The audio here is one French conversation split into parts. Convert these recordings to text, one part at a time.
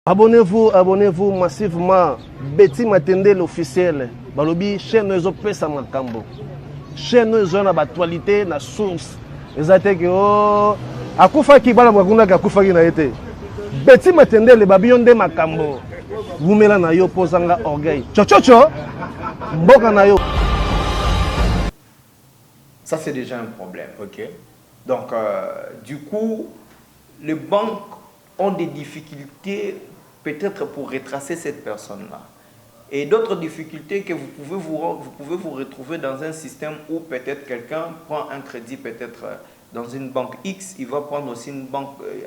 Abonnez-vous massivement. Betty Matende l'officiel. Balobi chaîne ezo pesa makambo. Chaîne ezo na actualité na source. Ezate que oh akufa ki bala mwakunda ka akufa ki na été. Betty Matende le babionde makambo. Wumela na yo posanga orgueil. Chochocho. Mboka na yo. Ça c'est déjà un problème. OK. Donc du coup les banques ont des difficultés peut-être pour retracer cette personne-là. Et d'autres difficultés que vous pouvez vous retrouver dans un système où peut-être quelqu'un prend un crédit peut-être dans une banque X, il va prendre aussi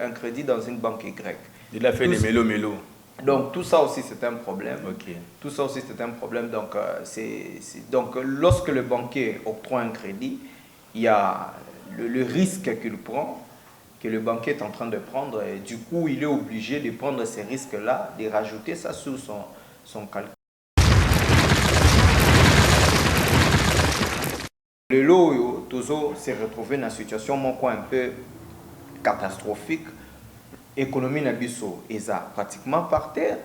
un crédit dans une banque Y. Il a fait des mélo-mélo. Donc tout ça aussi c'est un problème. Okay. Tout ça aussi c'est un problème. Donc, donc lorsque le banquier octroie un crédit, il y a le risque qu'il prend, que le banquier est en train de prendre, et du coup il est obligé de prendre ces risques-là, de rajouter ça sur son calcul. Le lot Tozo s'est retrouvé dans une situation un peu catastrophique. L'économie Nabiso est pratiquement par terre.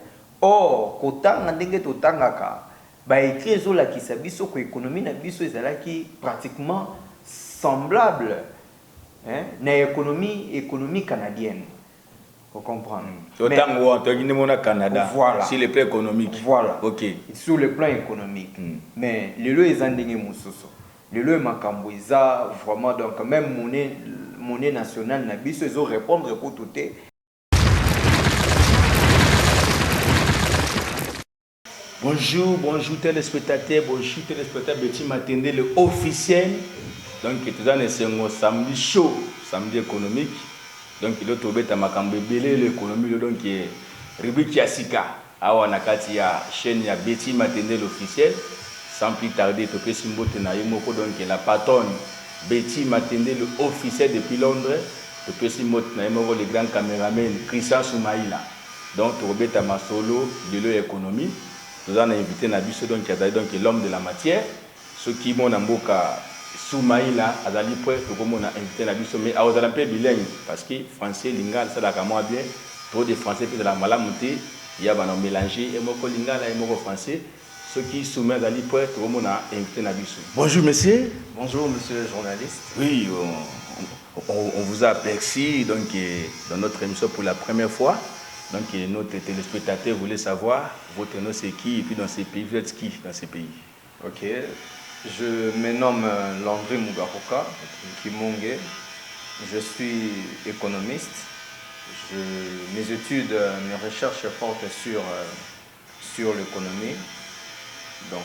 Or, quand on a dit que écrit que l'économie Nabiso est pratiquement semblable à l'économie canadienne. Vous comprenez? Canada. Voilà. Sur le plan économique. Voilà. Ok. Sur le plan économique. Mais le lot est en Moussoso. Le lot est Makamboiza, vraiment, donc même monnaie nationale Nabiso, ils ont répondre pour tout. Bonjour téléspectateurs, bonjour téléspectateurs, Betty Matende, le officiel. Donc, tu es un samedi chaud, samedi économique. Donc, il est tombé à Makambe Belé, l'économie, donc, rubrique Yassika. Awa nakati ya chaîne ya Betty Matende, l'officiel. Sans plus tarder, tu peux s'imboter na yomoko, donc, la patronne Betty Matende, l'officiel depuis Londres. Tu peux s'imboter na yomoko, le grand caméraman Christian Soumaïla. Donc, tu es à Masolo, de l'économie. Nous avons invité Nabiso, donc l'homme de la matière. Ceux qui m'ont invité Soumaïla, Azali Poué, nous avons invité Nabiso, mais aux Olympiens bilingues, parce que français, lingal, ça d'accord moi bien. Trop de français, puis de la malamouté, il y a un mélangé, et moko lingal et moko français. Ceux qui soumettent Azali Poué, nous avons invité Nabiso. Bonjour monsieur. Bonjour monsieur le journaliste. Oui, on vous a aperçu donc, dans notre émission pour la première fois. Donc notre téléspectateur voulait savoir votre nom c'est qui et puis dans ces pays, vous êtes qui dans ces pays? Ok, je me nomme Landry Mugaruka Kimonge, je suis économiste, mes études, mes recherches portent sur l'économie, donc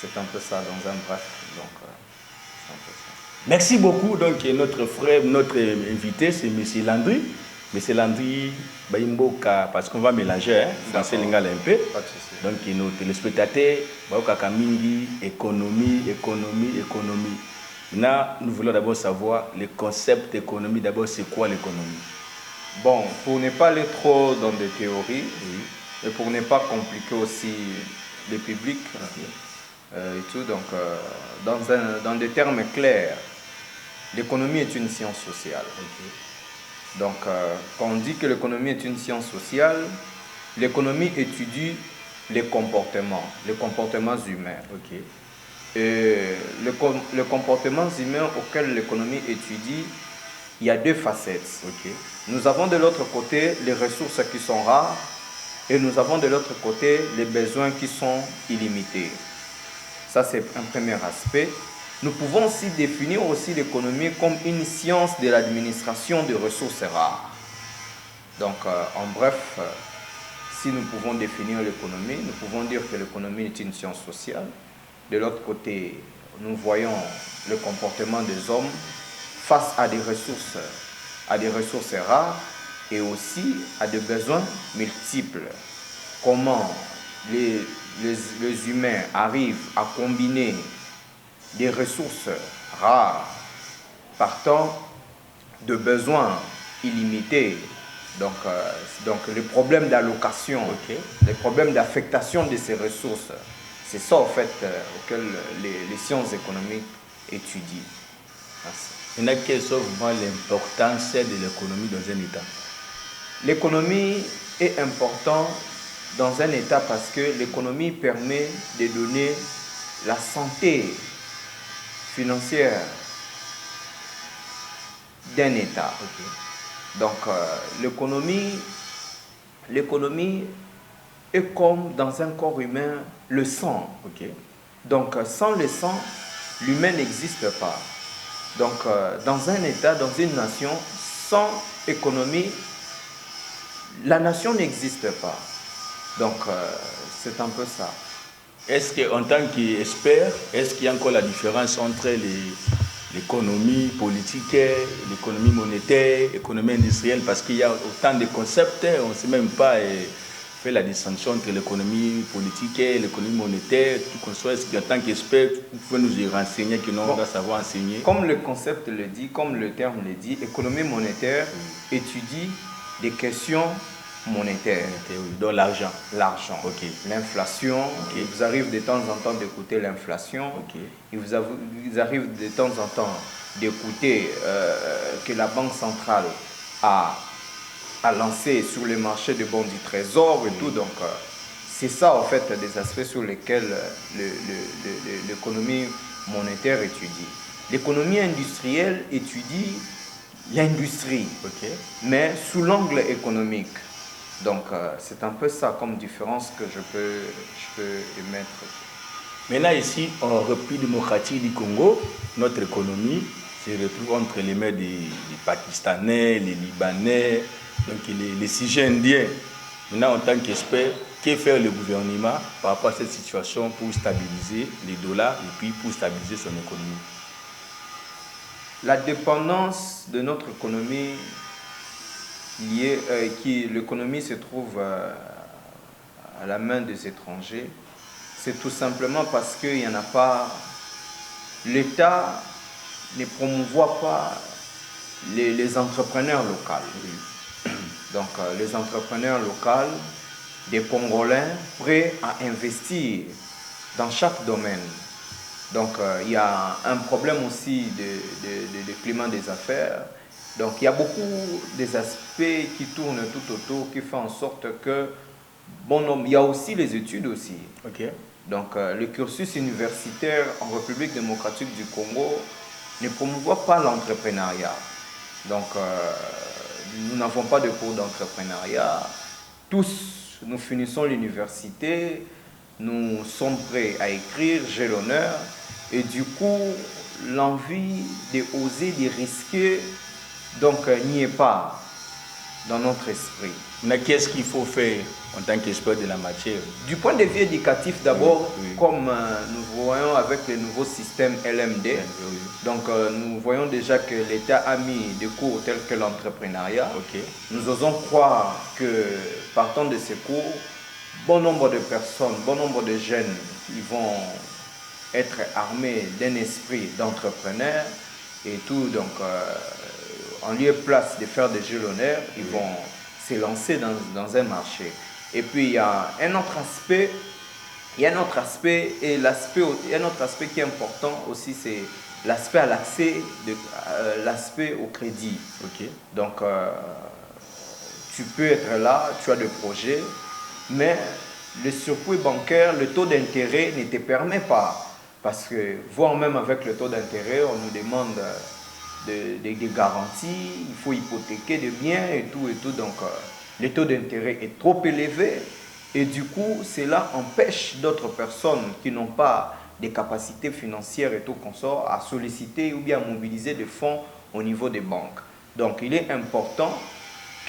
c'est un peu ça dans un bref, donc c'est un peu ça. Merci beaucoup, donc notre frère, notre invité c'est M. Landry. Monsieur Landry, parce qu'on va mélanger, hein, français lingal un peu. Donc nos téléspectateurs, économie. Maintenant, nous voulons d'abord savoir le concept d'économie. D'abord, c'est quoi l'économie? Bon, pour ne pas aller trop dans des théories, et pour ne pas compliquer aussi le public, et tout, donc dans des termes clairs, l'économie est une science sociale. Donc, quand on dit que l'économie est une science sociale, l'économie étudie les comportements humains. Et les comportements humains auxquels l'économie étudie, il y a deux facettes. Nous avons de l'autre côté les ressources qui sont rares et nous avons de l'autre côté les besoins qui sont illimités. Ça, c'est un premier aspect. Nous pouvons aussi définir l'économie comme une science de l'administration des ressources rares. Donc, en bref, si nous pouvons définir l'économie, nous pouvons dire que l'économie est une science sociale. De l'autre côté, nous voyons le comportement des hommes face à des ressources rares et aussi à des besoins multiples. Comment les humains arrivent à combiner des ressources rares partant de besoins illimités, donc les problèmes d'allocation, les problèmes d'affectation de ces ressources, c'est ça en fait auquel les sciences économiques étudient. Merci. Quelle est l'importance de l'économie dans un État? L'économie est important dans un État parce que l'économie permet de donner la santé financière d'un État. Donc l'économie est comme dans un corps humain le sang. Donc sans le sang, l'humain n'existe pas. Donc dans un État, dans une nation, sans économie, la nation n'existe pas. Donc c'est un peu ça. Est-ce qu'en tant qu'expert, est-ce qu'il y a encore la différence entre l'économie politique, l'économie monétaire, l'économie industrielle? Parce qu'il y a autant de concepts, on ne sait même pas faire la distinction entre l'économie politique et l'économie monétaire. Est-ce qu'en tant qu'expert, vous pouvez nous y renseigner, que nous on doit savoir enseigner? Comme le concept le dit, comme le terme le dit, économie monétaire étudie des questions monétaire, donc l'argent. L'argent, l'inflation, il vous arrive de temps en temps d'écouter l'inflation, il vous arrive de temps en temps d'écouter que la Banque centrale a lancé sur le marché de bons du trésor et tout, donc c'est ça en fait des aspects sur lesquels l'économie monétaire étudie. L'économie industrielle étudie l'industrie, mais sous l'angle économique. Donc, c'est un peu ça comme différence que je peux émettre. Maintenant, ici, en République démocratique du Congo, notre économie se retrouve entre les mains des Pakistanais, les Libanais, donc les sujets indiens. Maintenant, en tant qu'expert, que fait le gouvernement par rapport à cette situation pour stabiliser les dollars et puis pour stabiliser son économie? La dépendance de notre économie l'économie se trouve à la main des étrangers, c'est tout simplement parce qu'il n'y en a pas, l'État ne promouvoit pas les entrepreneurs locaux. Donc les entrepreneurs locaux, des Congolais prêts à investir dans chaque domaine. Donc il y a un problème aussi de climat des affaires. Donc il y a beaucoup des aspects qui tournent tout autour, qui font en sorte que, il y a aussi les études aussi. Donc le cursus universitaire en République démocratique du Congo ne promouvoit pas l'entrepreneuriat. Donc nous n'avons pas de cours d'entrepreneuriat. Tous, nous finissons l'université, nous sommes prêts à écrire, j'ai l'honneur, et du coup, l'envie d'oser, de risquer, donc n'y est pas dans notre esprit. Mais qu'est-ce qu'il faut faire en tant qu'expert de la matière? Du point de vue éducatif d'abord, comme nous voyons avec le nouveau système LMD, donc nous voyons déjà que l'État a mis des cours tels que l'entrepreneuriat. Nous osons croire que partant de ces cours, bon nombre de personnes, bon nombre de jeunes, ils vont être armés d'un esprit d'entrepreneur et tout, donc en lieu et place de faire des jeux d'honneur, ils vont se lancer dans un marché. Et puis il y a un autre aspect, et un autre aspect qui est important aussi, c'est l'aspect à l'accès, l'aspect au crédit. Donc tu peux être là, tu as des projets, mais le surcoût bancaire, le taux d'intérêt ne te permet pas. Parce que, voire même avec le taux d'intérêt, on nous demande des garanties, il faut hypothéquer des biens et tout. Donc, le taux d'intérêt est trop élevé. Et du coup, cela empêche d'autres personnes qui n'ont pas des capacités financières et tout consort à solliciter ou bien à mobiliser des fonds au niveau des banques. Donc, il est important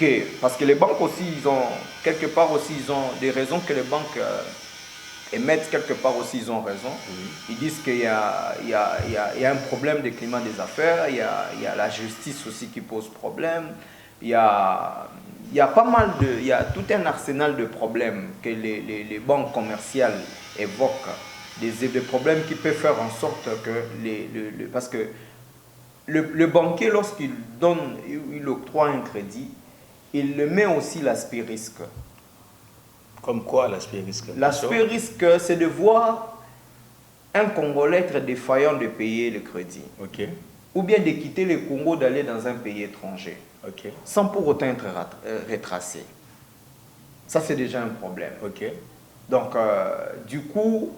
que, parce que les banques aussi, ils ont des raisons que les banques émettent, quelque part aussi, ils ont raison. Ils disent qu'il y a un problème de climat des affaires, il y a la justice aussi qui pose problème, il y a tout un arsenal de problèmes que les banques commerciales évoquent, des problèmes qui peuvent faire en sorte que, parce que le banquier, lorsqu'il octroie un crédit, il le met aussi l'aspect risque. Comme quoi l'aspect risque? L'aspect risque, c'est de voir un Congolais être défaillant de payer le crédit. Ou bien de quitter le Congo, d'aller dans un pays étranger. Sans pour autant être retracé. Ça, c'est déjà un problème. Ok. Donc, du coup,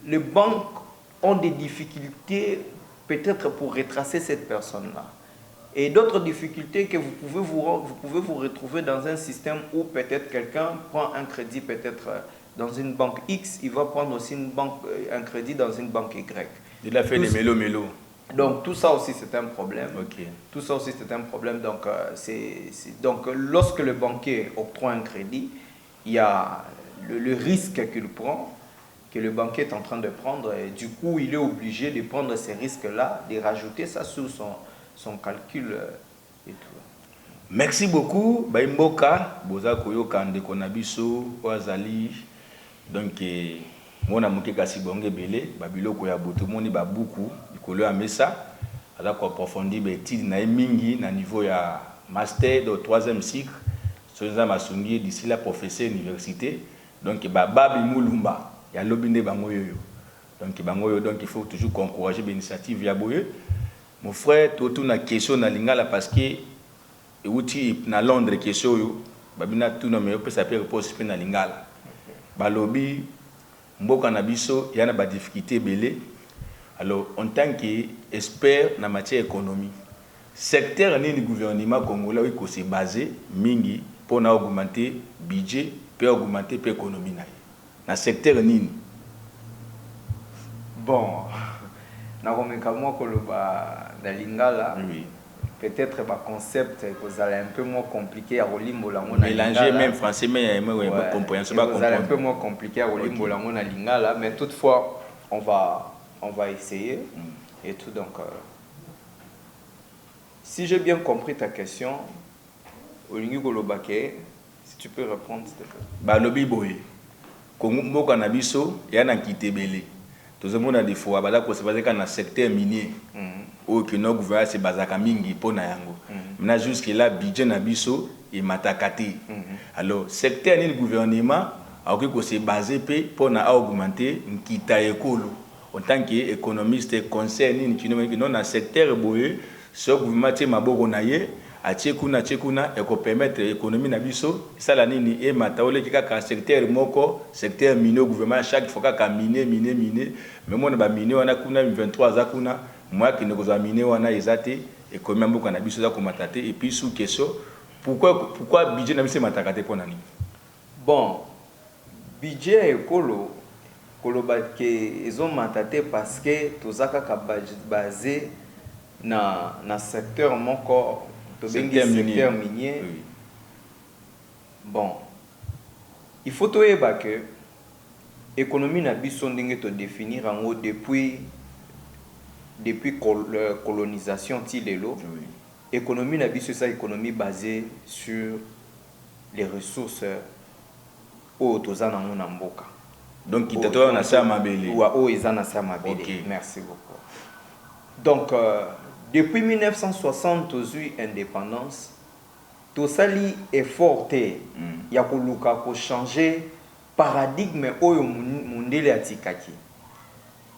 les banques ont des difficultés peut-être pour retracer cette personne-là. Et d'autres difficultés que vous pouvez vous retrouver dans un système où peut-être quelqu'un prend un crédit peut-être dans une banque X, il va prendre aussi un crédit dans une banque Y. Il a fait des mélo-mélo. Donc tout ça aussi c'est un problème. Ok. Tout ça aussi c'est un problème. Donc, donc lorsque le banquier octroie un crédit, il y a le risque qu'il prend, que le banquier est en train de prendre, et du coup il est obligé de prendre ces risques-là, de rajouter ça sur son calcul et tout. Merci beaucoup. Baimboka, boza koyoka ndeko na biso wazali. Donc mona muke kasi bonge belé, babiloko ya boto moni ba buku, ikolo ya mesa, ala ko approfondir ba étude na mingi na niveau ya master de 3e cycle. Soza masungi d'ici la professeur université. Donc babi mulumba ya lobinde bango yoyo. Donc bango yoyo, donc il faut toujours encourager l'initiative ya boye. Mon frère, tout na question na lingala parce que outi na Londres question yo, babina tout na me peut ça peut réponse pe na lingala. Balobi mboka na biso yana ba difficulté belé. Alors en tant qu'expert na matière économie, secteur ni le gouvernement congolais oui ko se basé mingi pour na augmenter budget, pour augmenter pe économie na secteur nini. Bon, nakomeka moi koloba na lingala. Oui. Peut-être le concept vous allez un peu moins compliqué à Olimbo la mélanger même français mais compréhension pas comprendre. Un peu moins compliqué à Olimbo la mona lingala, mais toutefois on va essayer et tout. Donc si j'ai bien compris ta question, Olingi Golobake, si tu peux répondre s'il te plaît. Balobi boye Kongo mboka na biso yana kitebele. Tozomona des fois bala ko se baser dans secteur minier. Ou que nos gouvernements se basaka mingi pona yango. Maintenant jusque là budget na biso et matakati. Alors secteur ni le gouvernement a ko se baser pe pona augmenter nkita ekolo. En tant qu'économiste et conseil ni ki non na secteur boye ce gouvernement te maboko na ye a tchekuna et ko permettre l'économie na biso ça la nini e mataole ki ka secteur moko secteur minier gouvernement chaque fois ka miner mais moi na ba miner wana kuna 23 za kuna moi qui ne ko za miner wana ezate économie mboka na biso za ko matate et puis sous question pourquoi budget na biso matakate pona nini. Bon, budget ekolo koloba ke ezo matate parce que tozaka ka basé na secteur moko secteur minier. Oui. Bon, il faut que l'économie n'a pas de définir en haut depuis la colonisation Tilelo. Oui. L'économie n'a pas une économie basée sur les ressources au Tozana Mboka. Donc il t'attend na sa mabele. Ou ezana sa mabele. Okay. Merci beaucoup. Donc depuis 1960 aux indépendance, tout ça est fort. Il y a pour changer paradigme au mondele atikaki.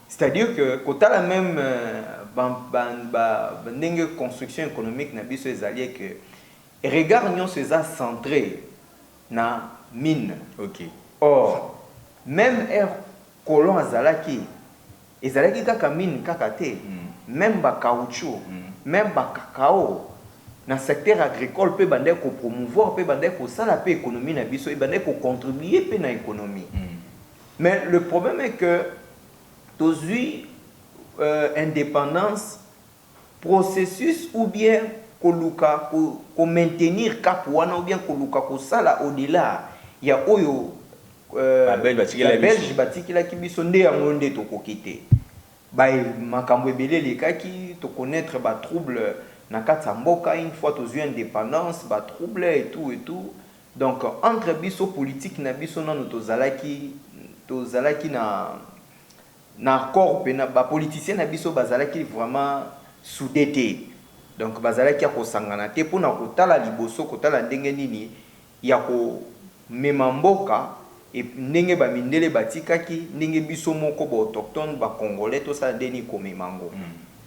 C'est-à-dire que quand la même construction économique na biso ezali que regard nyon se centré na mine. OK. Or même colon azalaki ezalaki kaka mine kaka te. Même ba caoutchouc, même ba cacao, dans le secteur agricole, peut bande ko promouvoir, peut bande ko sala peut économie na biso, bande ko contribuer peut na économie. Mais le problème est que tozui indépendance processus ou bien koluka ko maintenir cap wana ou bien koluka ko sala au-delà, il y a oyo la Belge batikila kibiso nde yango nde to kokite. Makambo ebele lekaki to connaître ba trouble na kata mboka une fois to zui indépendance ba trouble et tout donc entre biso politique na biso nanu to zalaki na accord pe na ba politicien na biso bazalaki vraiment soudé donc bazalaki ko sangana te pona ko tala liboso ko tala ndenge nini ya ko mema mboka. Et ndenge ba mindele batikaki ndenge biso moko ba autochtone ba congolais to ça deni comme mango.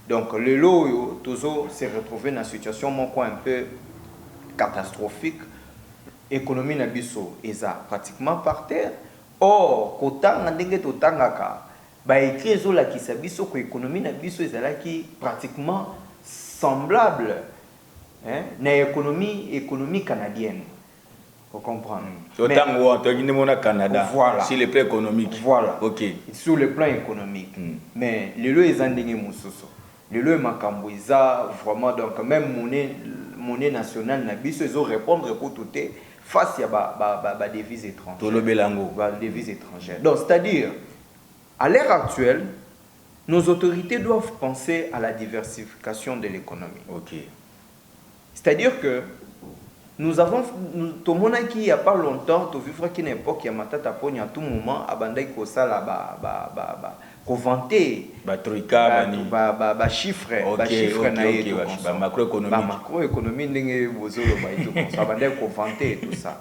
Donc le loyo tozo se retrouver dans une situation moko un peu catastrophique économie na biso eza pratiquement par terre. Or kotanga ndenge totangaka ba écrit ezolakisa biso ko économie na biso ezalaki pratiquement semblable na économie canadienne. Vous comprenez? Canada. Voilà. Sur le plan économique. Voilà. Ok. Sur le plan économique. Mais les lois ils ont ndenge mususu. Les lois makambo eza vraiment donc même monnaie nationale na biso ils ont répondre pour tout face à ba devises étrangères. Tout le belango. Ba devises étrangères. Donc c'est-à-dire à l'ère actuelle nos autorités doivent penser à la diversification de l'économie. Ok. C'est-à-dire que nous avons, tout le monde qui il n'y a pas longtemps, tu vivras qu'il n'importe qui a matata pogne à tout moment, abandonné que ça là, qu'on vanter, chiffre, macroéconomie, qu'on vanter tout ça.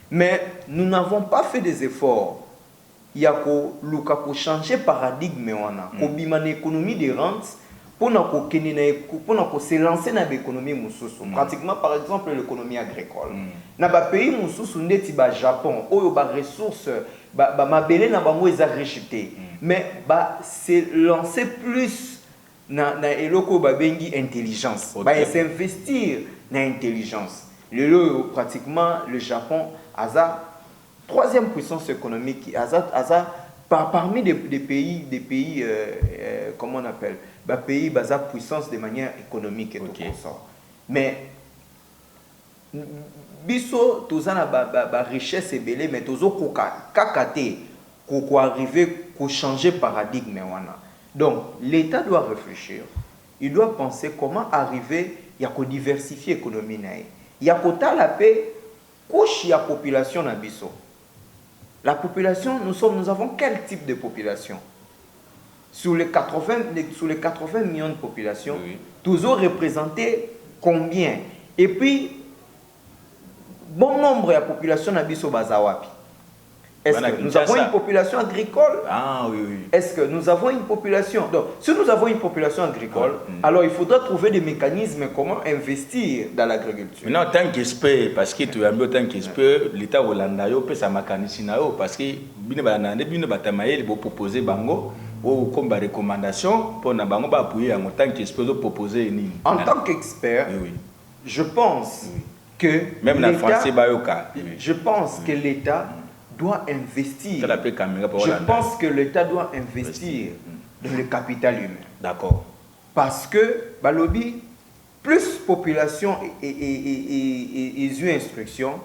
Mais nous n'avons pas fait des efforts. Il y a qu'on changer paradigme, qu'on bima une économie de rente. Pour se lancer dans l'économie mususu pratiquement par exemple l'économie agricole na ba pays mususu ndeti ba Japon oyo ba ressources ba mabele na bango eza rejeté mais ba se lancer plus na eloko ba bengi intelligence ba s'investir na intelligence pratiquement le Japon asa troisième puissance économique asa parmi des pays comment on appelle pays basé puissance de manière économique et tout ça. Mais biso tozana ba richesse belé mais tozo kakate ko arriver ko changer paradigme wana. Donc l'État doit réfléchir. Il doit penser comment arriver ya ko diversifier l'économie nae. Ya ko la paix couche ya population na biso. La population nous avons quel type de population? Sur les 80 millions de population, toujours représenté combien? Et puis, bon nombre de la population n'habite au Bazawapi. Est-ce que nous avons une population agricole? Ah oui, oui. Est-ce que nous avons une population? Donc, si nous avons une population agricole, alors il faudra trouver des mécanismes comment investir dans l'agriculture. Maintenant, tant qu'espère, parce que tu as mis tant qu'espère, l'État hollandais peut sa mécanisme parce que bien batamaye pour proposer bango ou comme recommandation pour na bango ba appuyer en tant qu'espère de proposer ni. En tant qu'expert, je pense que même la français bayoka. Je pense que l'État doit investir. Je pense que l'État doit investir dans le capital humain. D'accord. Parce que, balobi, plus population et instruction,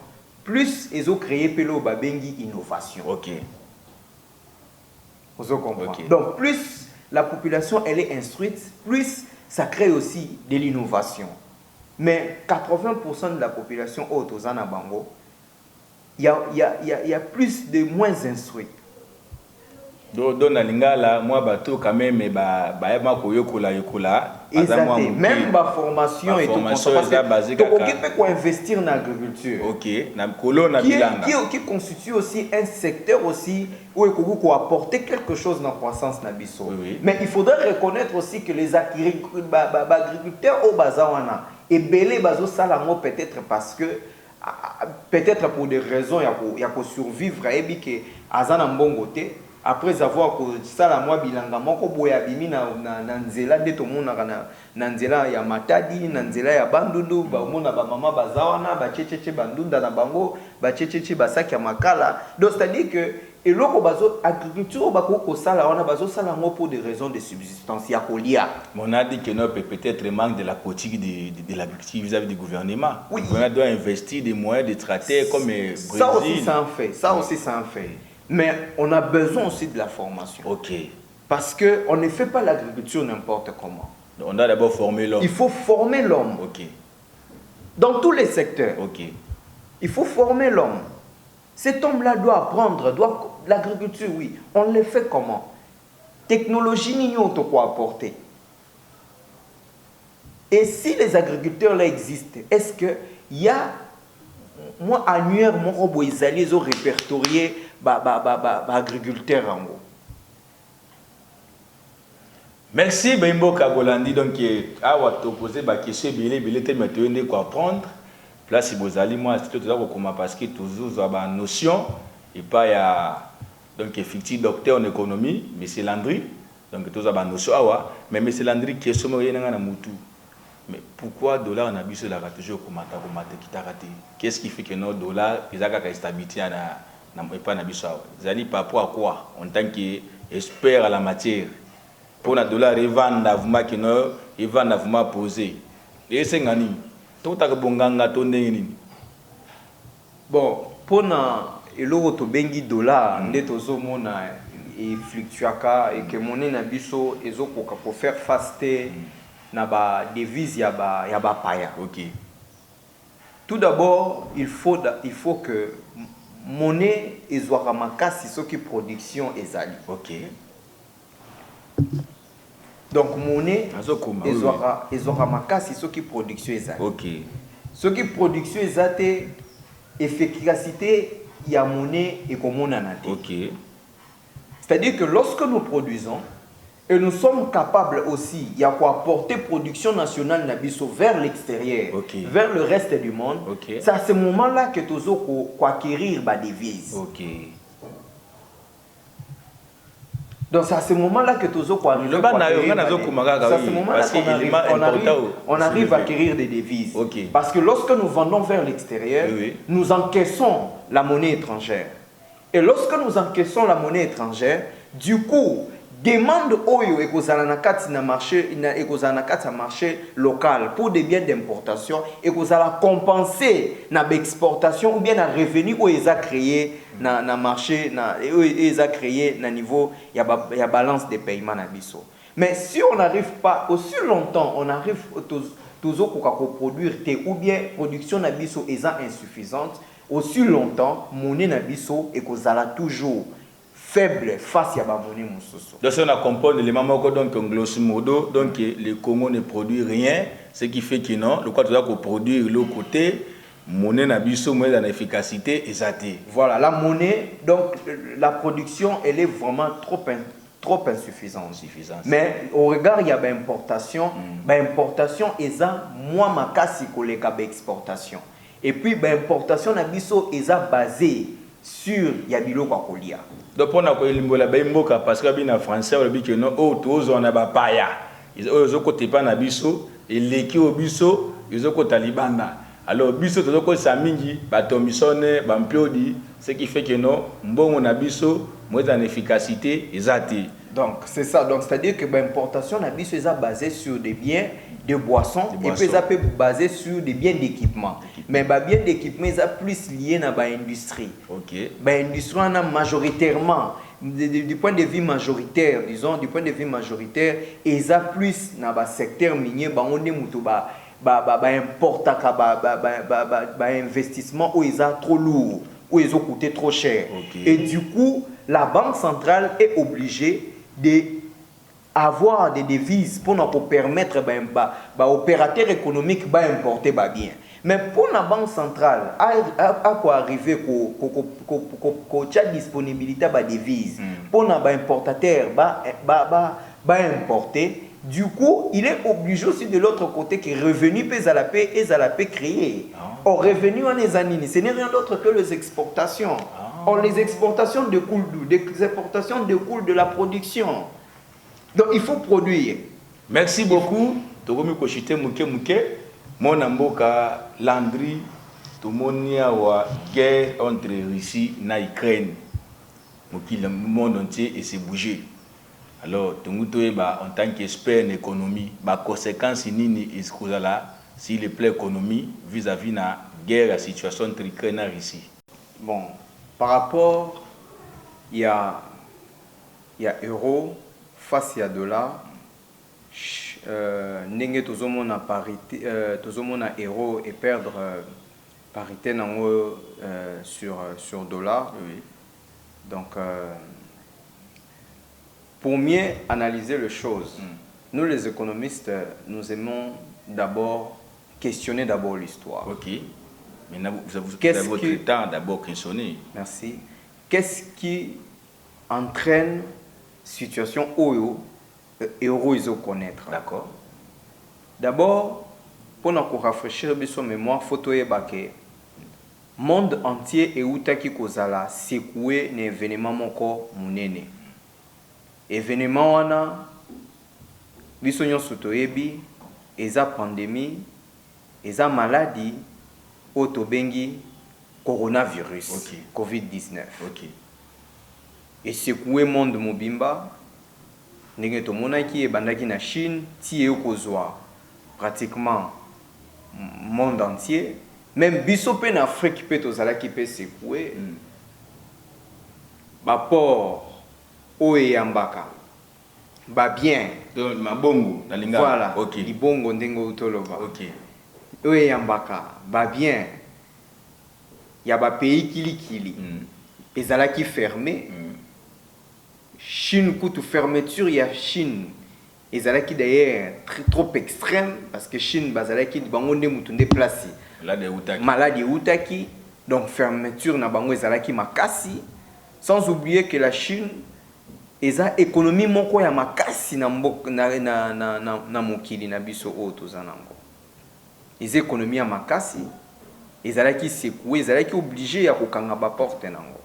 plus ils ont créé pelo babengi innovation. Ok. Vous comprenez? Okay. Donc, plus la population elle est instruite, plus ça crée aussi de l'innovation. Mais 80% de la population haute aux Anabango, il y a plus de moins instruits. Donc, dans la lingala, moi, bateau quand même, même ma formation et tout ça. Parce que on peut investir dans l'agriculture. Ok. Qui constitue aussi un secteur aussi où il faut apporter quelque chose dans la croissance nabiso. Mais il faudrait reconnaître aussi que les agriculteurs au Bazawana et belé bazo salamo peut-être parce que peut-être pour des raisons il y a pour survivre et bien que azana mbongote après avoir que ça la moi bilanga moko boya bimi na nzela de to mona na nzela ya matadi na nzela ya bandundu ba mona ba mama bazawana ba checheche bandunda na bango ba checheche basaki ya makala. Donc c'est-à-dire que et loko bazo agriculture bako ko sala wana bazo sala ngo pour des raisons de subsistance ya kolia. On a dit que non peut-être manque de la politique de l'agriculture vis-à-vis du gouvernement. Oui. Le gouvernement doit investir des moyens de traiter comme Brésil. Ça aussi ça en fait. Ça aussi ça en fait. Mais on a besoin aussi de la formation. Ok. Parce qu'on ne fait pas l'agriculture n'importe comment. On doit d'abord former l'homme. Il faut former l'homme. Ok. Dans tous les secteurs. Ok. Il faut former l'homme. Cet homme-là doit apprendre, l'agriculture, oui. On le fait comment? Technologie, nous avons quoi apporter. Et si les agriculteurs là existent, est-ce qu'il y a, moi, annuaire, mon robot, ils ont répertorié agriculteur en gros. Merci Bimbo Kagolandi donc à votre poser question bilé bilé te mettre quoi apprendre Place si vous allez, moi, c'est tout ça parce que toujours une notion et pas donc effectivement docteur en économie, M. Landry, donc tout ça une notion mais M. Landry qui est sommet na mutu. Mais pourquoi dollar on a vu cela toujours comme qu'est-ce qui fait que nos dollars ils ont stabilité na pas na biso zali par rapport à quoi en tant qu'expert à la matière pour na dollar revendre vraiment que no il va vraiment poser et c'est ngani tout à bonganga to ndeni bon pour na eloko to bengi dollar nde tozomona et fluctuaka et que monnaie na biso ezokoka pour faire face na ba devise ya ba paya. OK. Tout d'abord, il faut que monnaie ezwaka makasi soki production ezali. OK. Donc monnaie ezwaka makasi soki production ezali. OK. Soki production ezate efficacité ya monnaie ekomonana te. OK. C'est-à-dire que lorsque nous produisons et nous sommes capables aussi de apporter production nationale nabiso vers l'extérieur, vers le reste du monde. C'est à ce moment-là que nous allons acquérir des devises. Donc c'est à ce moment-là que nous allons on arrive à acquérir des devises. Parce que lorsque nous vendons vers l'extérieur, nous encaissons la monnaie étrangère. Et lorsque nous encaissons la monnaie étrangère, du coup, demande oyo ekozala na kati na marché local pour des biens d'importation ekozala compenser na exportation ou bien na revenu ou eza créé na marché na eza créé na niveau ya balance de paiement na biso. Mais si on n'arrive pas aussi longtemps on arrive toujours ko produire ou bien production na biso eza insuffisante aussi longtemps monnaie na biso ekozala toujours faible face à la monnaie moussoso. Donc, on a compris les mamans donc grosso modo, donc le Congo ne produit rien, ce qui fait que non, le quoi tu dois produire l'autre côté, monnaie n'a biso moins en efficacité exacte. Voilà, la monnaie, donc la production, elle est vraiment trop insuffisante. Mais au regard il y a l'importation, l'importation est moins makasi que les cas d'exportation. Et puis l'importation n'a biso est basée sur yabilo kwa kolia. Donc on a kolimbola baimboka parce que bien en français on dit que non oh tous on a ba paya ils ont côté pas na biso et leki au biso ils ont côté libanda alors biso to ko samingi ba tomisone ba mpiodi ce qui fait que non mbongo na biso moins en efficacité exacte. Donc c'est ça, donc c'est-à-dire que l'importation na biso est basée sur des biens de boissons et puis ça peut baser sur des biens d'équipement. Mais les biens d'équipement sont plus liés à l'industrie. L'industrie on a majoritairement du point de vue majoritaire, disons du point de vue majoritaire, ils ont plus dans le secteur minier, on est mutu investissement où ils ont trop lourd, où ils ont coûté trop cher. Et du coup, la banque centrale est obligée d'avoir des devises pour nous permettre aux opérateurs économiques d'importer des biens. Mais pour la banque centrale, à quoi arriver qu'au disponibilité de devises pour les importateurs importer, du coup, il est obligé aussi de l'autre côté que revenus pèsent à la paix et à la paix créée. Or, revenus en les années, ce n'est rien d'autre que les exportations. Or, les exportations découlent d'où? Les exportations découlent de la production. Donc, il faut produire. Merci beaucoup. Togomi Koshite Mouke. Mon amboka Landry, tout le monde a une guerre entre Russie et Ukraine. Le monde entier et s'est bougé. Alors, en tant qu'expert en économie, les conséquences si les plans économiques vis-à-vis de la guerre, la situation entre Ukraine et Russie. Bon, par rapport, il y a euro face à dollar. N'engé tozomona parité, tozomona euro et perdre parité sur dollar. Oui. Donc, pour mieux analyser les choses, nous les économistes, nous aimons d'abord questionner d'abord l'histoire. Ok. Mais vous avez votre temps d'abord questionner. Merci. Qu'est-ce qui entraîne situation euro ils ont connaître? D'accord. D'abord, pour nous rafraîchir biso mémoire photo et baké monde entier et outaki kozala secoué un événement moko munene événement wana biso nyonso toyebi eza pandémie eza maladie oyo tobengi coronavirus okay. COVID-19 okay. et secoué monde mobimba ndenge tomonaki ebandaki na Chine ti ekozwa pratiquement monde entier même biso pe na Afrique pe tozalaki pe secoué ba port oyo eyambaka ba bien donc mabongo na linga voilà okay. libongo ndenge utoloba okay. oyo eyambaka ba bien ya ba pays kilikili ezalaki fermé Chine kutu fermeture ya Chine ezalaki d'ailleurs trop extrême parce que Chine bazalaki bango nde mutu nde place maladi utaki donc fermeture na bango ezalaki makasi sans oublier que la Chine eza économie moko ya makasi na mokili na biso oyo toza nango eza économie ya makasi ezalaki secoué ezalaki obligé ya kokanga ba porte nango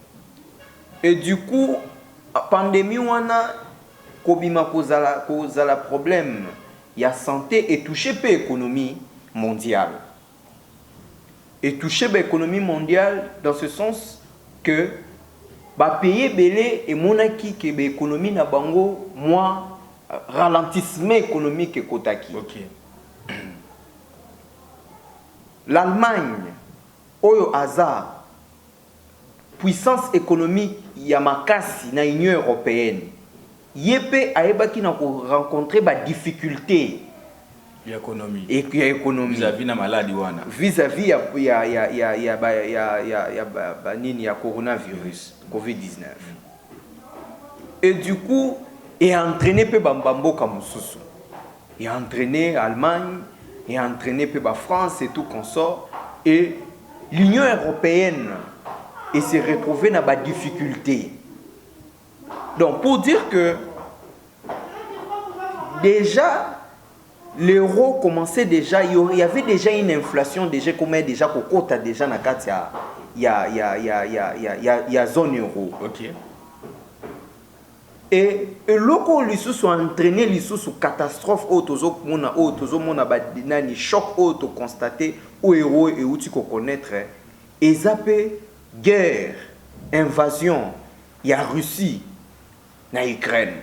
et du coup pandémie wana kobima kozala problème ya santé et touché pe économie mondiale et touché ba économie mondiale dans ce sens que ba pays belé et monaki que ba économie na bango moi ralentissement économique ekotaki okay. l'Allemagne oyo aza puissance économique ya makasi na Union européenne yepé ayebaki na ko rencontrer ba difficulté l'économie et ya économie vis-à-vis na maladie wana vis-à-vis ya nini ya coronavirus COVID-19 et du coup et entraîné pe bamboka mususu et entraîné Allemagne et entraîné pe ba France et tout consort et l'Union européenne et se retrouver dans des difficultés. Donc pour dire que déjà l'euro commençait déjà, il y avait déjà une inflation déjà comme déjà kokota déjà na kati ya zone euro. OK. Et loko lisusu entraîné lisusu catastrophe auto mona ba nani choc auto constaté au euro et outi ko connaître et zappé guerre, invasion, il y a Russie, na Ukraine.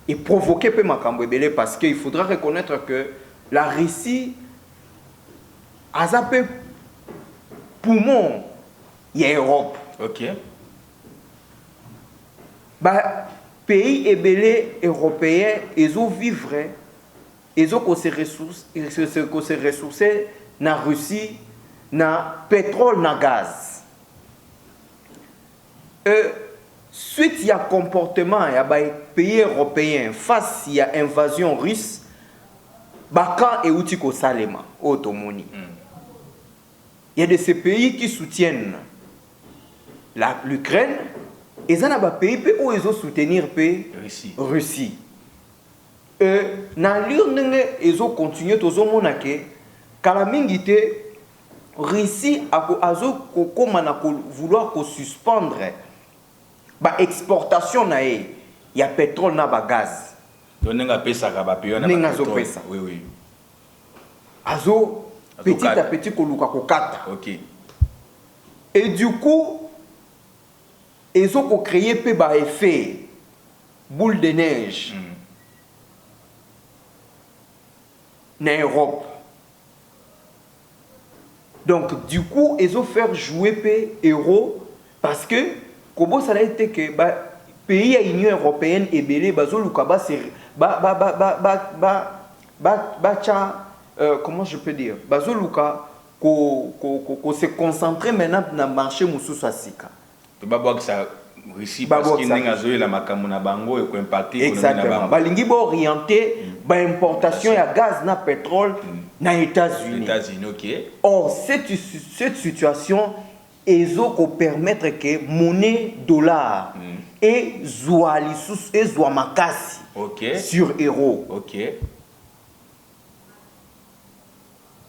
Et provoquer peu makambo ebele parce qu'il faudra reconnaître que la Russie a zappé poumon, il y a Europe. OK. Bah, pays ebele européens, ils ont vivre, ils ont se ressourcer na Russie, na pétrole, na gaz. Suite il y a comportement il y a pays européens face il y a invasion russe baka et outiko salema automoni il y a de ces pays qui soutiennent l'Ukraine et ça n'a pas pays où ils ont soutenir Russie na lieu ils ont continué tous au monake kalamingite Russie a vouloir suspendre ba exportation na y a pétrole na ba gaz donenga pesa ka ba piona ba pétrole oui oui azo petit à petit ko luka ko kata OK et du coup ils ont créé pe ba effet boule de neige na Europe donc du coup ils ont fait jouer pe euro parce que Kobo ça a été que pays à l'Union européenne et belé comment je peux dire bazoluka ko se concentrer maintenant dans le marché mususu asika to ba box ça Russie parce qu'il n'enga zoé la makambo na bango et ko impacter économie na bango balingi bo orienter ba importation ya gaz na pétrole na États-Unis OK. Or cette situation ezo ko permettre que monnaie dollar et zoa lisusu et zoa makasi OK sur euro. OK.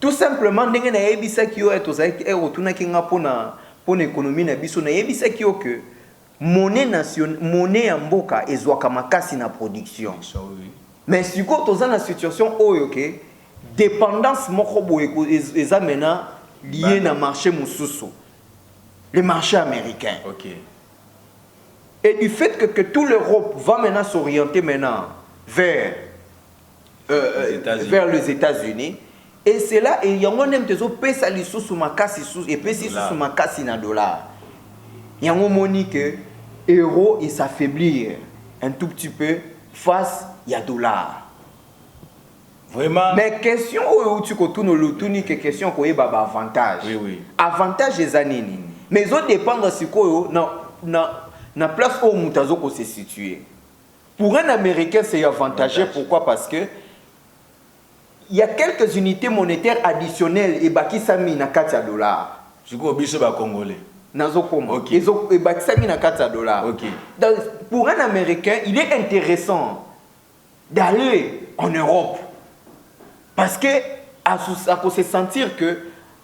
tout simplement ndenge na yebisaki yo etozaki erotunaki nga pona économie na biso na yebisaki yo que monnaie nationale monnaie ya mboka ezwaka makasi na production mais siko toza na situation oyo ke dépendance moko boye eza mena lié na marché mususu le marché américain. OK. Et du fait que toute l'Europe va maintenant s'orienter maintenant vers les États-Unis, et c'est là et il y a un des autres pays ça sous makasi sous et puis sous makasi na dollar. Il y a un moni que euro il s'affaiblir un tout petit peu face il y a dollar. Vraiment. Mais question où tu retournes le tourni que question quoi baba avantage. Oui oui. Avantage les années. Mais ils dépendent de quoi na place où Moutazo se situe. Pour un Américain, c'est avantageux. Pourquoi? Parce que il y a quelques unités monétaires additionnelles et baki sami na 4 dollars. Je crois biso ba congolais. Nazo comment? OK. Ils ont baki sami na 4 dollars. OK. Donc, pour un Américain, il est intéressant d'aller en Europe parce que à se sentir que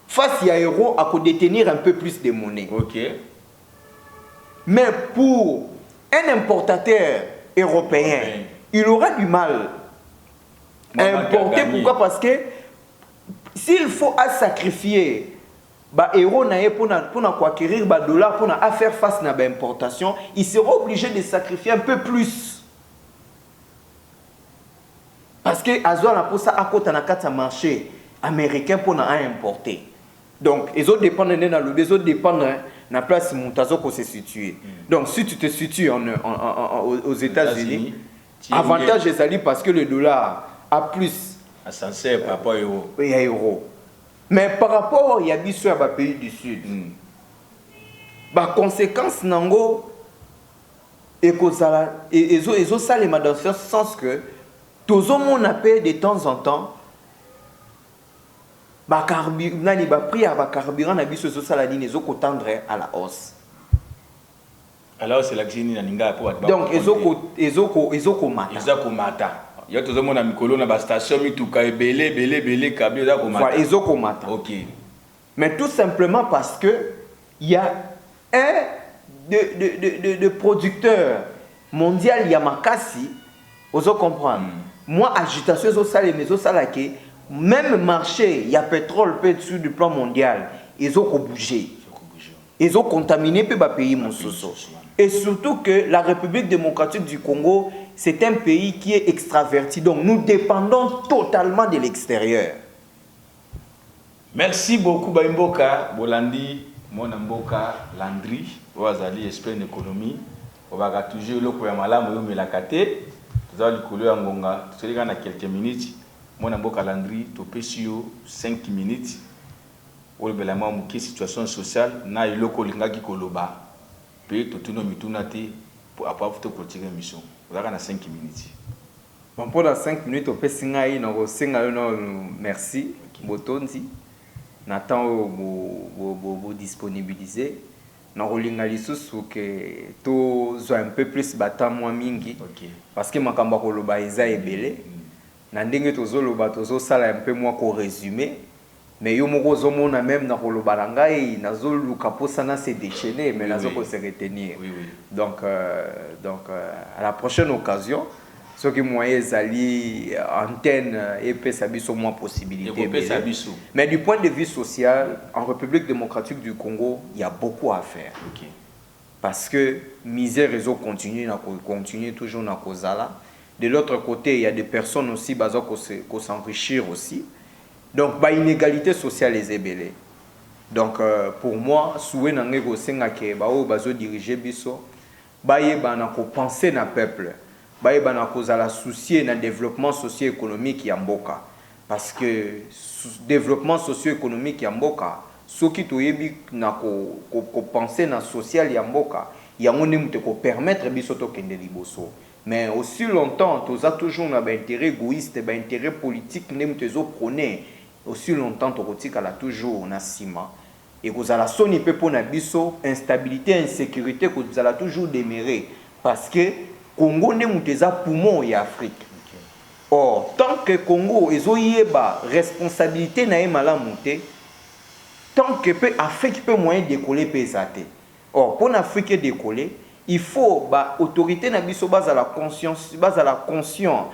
face à l'euro, à détenir un peu plus de monnaie. OK. Mais pour un importateur européen, il aura du mal à importer. Pourquoi? Parce que s'il faut sacrifier l'euro pour acquérir le dollar, pour faire face à l'importation, il sera obligé de sacrifier un peu plus. Parce que Azoa pour ça à côté de marché américain pour importer. Donc, les autres dépendent les autres dépendent de la place où Moutazo se situe. Donc, si tu te situes aux États-Unis, avantage est allé parce que le dollar a plus. À sensé par rapport à l'euro. Oui, à l'euro. Mais par rapport à Yabiso à pays du Sud, la conséquence nango et ils ont ça les dans ce sens que tout le monde appelle de temps en temps. Prix à carburant na biso saladine ezo kotendre à la hausse. Alors c'est la Guinée na pour donc ezoko mata. Il y a tout le monde na mikolo na ba station mituka belé kabio za ko mata. Voilà, ezoko mata. OK. Mais tout simplement parce que il y a un de producteurs mondial Yamakasi, ozo comprendre. Moi agitation ezo sala mezo sala ke même marché, il y a pétrole sur le plan mondial, ils ont bougé. Ils ont contaminé le pays monsoso. Et surtout que la République démocratique du Congo, c'est un pays qui est extraverti. Donc nous dépendons totalement de l'extérieur. Merci beaucoup Baimboka, Bolandi, Monamboka, Landry, Oazali, expert en économie. On va toujours le pour Yamalam, mais la kate. Nous allons le couler en Gonga. Nous allons dans quelques minutes. Mon calendrier, tu peux 5 minutes. Ou le belama mouki situation sociale, na iloko lingaki koloba. Puis tu tournes mitunate pour après te clôturer mission. Vous avez 5 minutes. Bon pour dans 5 minutes on peut singaï no singaï no merci botonzi. Nathan vous disponibiliser. Na rolinga lisusu que to zo un peu plus battant moi mingi. OK. Parce que makamba koloba eza ebele. Na ndenge tozoloba tozosala un peu moins qu'au résumé mais yo moko zomona même na koloba na ngai nazoluka posana se déchaîner mais nazo ko se retenir. Oui oui. Donc à la prochaine occasion ce qui moyen ezali antenne et peut sabiso moins possibilité mais du point de vue social en République démocratique du Congo il y a beaucoup à faire. OK. Parce que misère réseau continue toujours na kozala. De l'autre côté, il y a des personnes aussi qui s'enrichir aussi. Donc, bah, inégalité sociale est ébélée. Donc, pour moi, souhait n'angego sengake ba o bazo diriger biso, ba yeba na ko penser na peuple, ba yeba na ko zala soucier na développement socio-économique ya mboka. Parce que développement socio-économique ya mboka, soki toyebi na ko penser na social ya mboka, ya ngone mute ko permettre biso to kende liboso. Mais aussi longtemps, tu as toujours un intérêt égoïste, un intérêt politique, tu as prôné. Aussi longtemps, tu as toujours un ciment. Et que vous avez sonné pour biso instabilité, insécurité, que vous avez toujours déméré. Parce que Congo n'est pas poumon en Afrique. Or, tant que Congo est responsabilité na malamu te, tant que l'Afrique peut moyen décoller pesate. Or, pour l'Afrique décoller, il faut ba autorité na biso base à la conscience, base à la conscience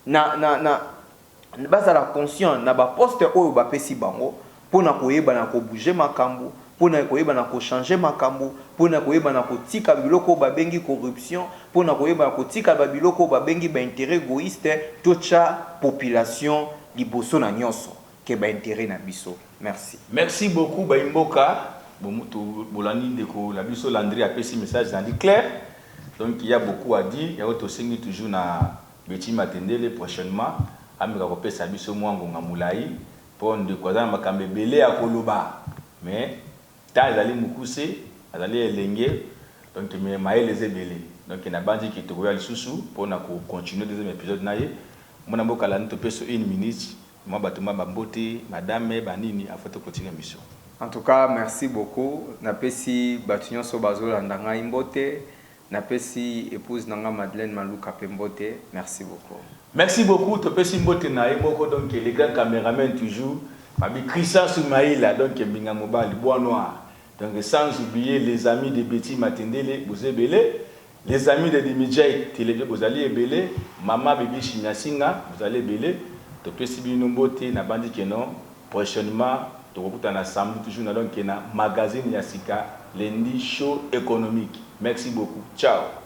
base à la conscience na ba poste oyo ba pesi bango pour na koyeba na ko bouger makambo, pour na koyeba na ko changer makambo, pour na koyeba na ko tika biloko ba bengi corruption, pour na koyeba na ko tika ba biloko ba bengi ba intérêt égoïste, tocha population liboso na nyonso ke ba intérêt na biso. Merci. Merci beaucoup Baimboka. Bolani Deko, la biso Landry a fait ce message dans clair. Donc il y a beaucoup à dire. Il y a aussi toujours na Betty Matendele prochainement. Amika ko pesa biso mwango ngamulai pour de quoi dans makambe belé à Koloba. Mais ta azali mukuse, azali elenge. Donc mais maé les ebelé. Donc il y a bandi qui te voit lisusu pour na continuer deuxième épisode naie. Mon amboka la nto peso 1 minute. Moi batuma bambote, madame banini a fait continuer mission. En tout cas, merci beaucoup. Napesi Batunyo Sobazo Landanga Imbote. Napesi épouse Nanga Madeleine Malouka Pembote. Merci beaucoup. Merci beaucoup. Topesi Mbote na Imoko, donc les grands caméramans toujours. Mabi Christian Soumaïla, donc Binga Mobali, Bois Noir. Donc sans oublier les amis de Betty Matendele, vous êtes belé. Les amis de Dimidjay, vous allez belé. Maman Bibi Chinyasinga, vous allez belé. Topesi Bino Mbote, na bandi kenon. Prochainement, tu vas samedi toujours dans le magazine Yassika, lundi show économique. Merci beaucoup. Ciao.